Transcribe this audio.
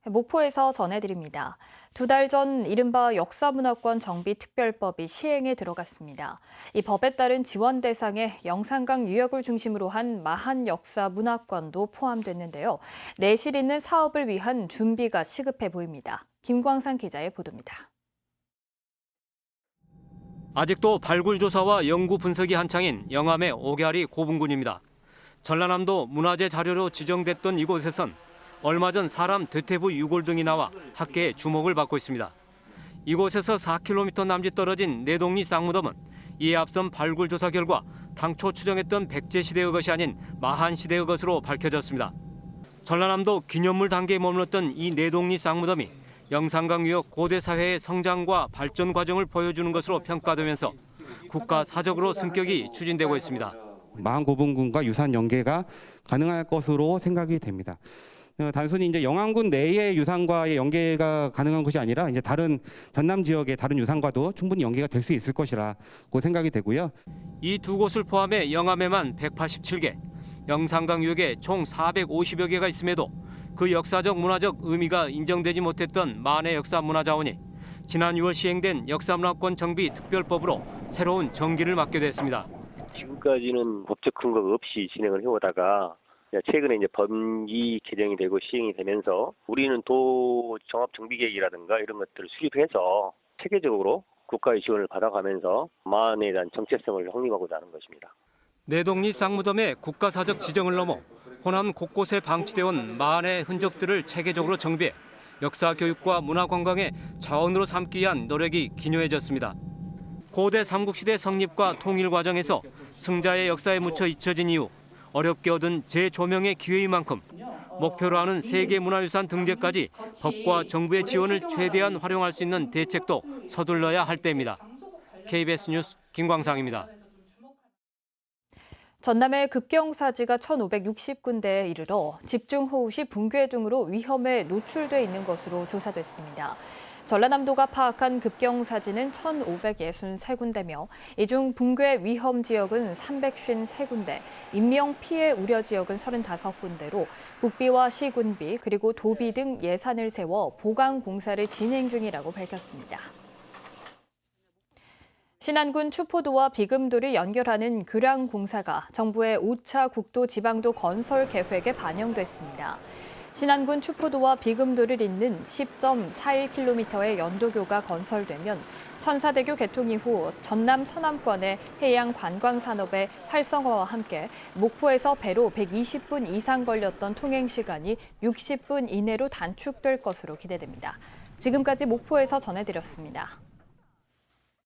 목포에서 전해드립니다. 2달 전 이른바 역사문화권 정비특별법이 시행에 들어갔습니다. 이 법에 따른 지원 대상에 영산강 유역을 중심으로 한 마한 역사문화권도 포함됐는데요. 내실 있는 사업을 위한 준비가 시급해 보입니다. 김광산 기자의 보도입니다. 아직도 발굴 조사와 연구 분석이 한창인 영암의 오갸리 고분군입니다. 전라남도 문화재 자료로 지정됐던 이곳에선 얼마 전 사람 대퇴부 유골 등이 나와 학계의 주목을 받고 있습니다. 이곳에서 4km 남짓 떨어진 내동리 쌍무덤은 이에 앞선 발굴 조사 결과 당초 추정했던 백제 시대의 것이 아닌 마한 시대의 것으로 밝혀졌습니다. 전라남도 기념물 단계에 머물렀던 이 내동리 쌍무덤이 영산강 유역 고대 사회의 성장과 발전 과정을 보여주는 것으로 평가되면서 국가 사적으로 승격이 추진되고 있습니다. 마한 고분군과 유산 연계가 가능할 것으로 생각이 됩니다. 단순히 이제 영암군 내의 유산과의 연계가 가능한 것이 아니라 이제 다른 전남 지역의 다른 유산과도 충분히 연계가 될 수 있을 것이라고 생각이 되고요. 이 두 곳을 포함해 영암에만 187개, 영산강 유역에 총 450여 개가 있음에도 그 역사적 문화적 의미가 인정되지 못했던 마한의 역사 문화자원이 지난 6월 시행된 역사문화권 정비 특별법으로 새로운 정기를 맞게 됐습니다. 지금까지는 법적 근거가 없이 진행을 해오다가 최근에 이제 법이 개정이 되고 시행이 되면서 우리는 도 종합 정비 계획이라든가 이런 것들을 수립해서 체계적으로 국가의 지원을 받아가면서 마한에 대한 정체성을 확립하고자 하는 것입니다. 내동리 쌍무덤의 국가사적 지정을 넘어 호남 곳곳에 방치되어 온 마한의 흔적들을 체계적으로 정비해 역사 교육과 문화 관광의 자원으로 삼기 위한 노력이 기묘해졌습니다. 고대 삼국시대 성립과 통일 과정에서 승자의 역사에 묻혀 잊혀진 이후 어렵게 얻은 재조명의 기회인 만큼 목표로 하는 세계문화유산 등재까지 법과 정부의 지원을 최대한 활용할 수 있는 대책도 서둘러야 할 때입니다. KBS 뉴스 김광상입니다. 전남의 급경사지가 1,560군데에 이르러 집중호우 시 붕괴 등으로 위험에 노출돼 있는 것으로 조사됐습니다. 전라남도가 파악한 급경사지는 1,563군데며 이 중 붕괴 위험 지역은 353군데, 인명피해 우려 지역은 35군데로 국비와 시군비 그리고 도비 등 예산을 세워 보강 공사를 진행 중이라고 밝혔습니다. 신안군 추포도와 비금도를 연결하는 교량 공사가 정부의 5차 국도 지방도 건설 계획에 반영됐습니다. 신안군 추포도와 비금도를 잇는 10.41km의 연도교가 건설되면 천사대교 개통 이후 전남 서남권의 해양 관광 산업의 활성화와 함께 목포에서 배로 120분 이상 걸렸던 통행 시간이 60분 이내로 단축될 것으로 기대됩니다. 지금까지 목포에서 전해드렸습니다.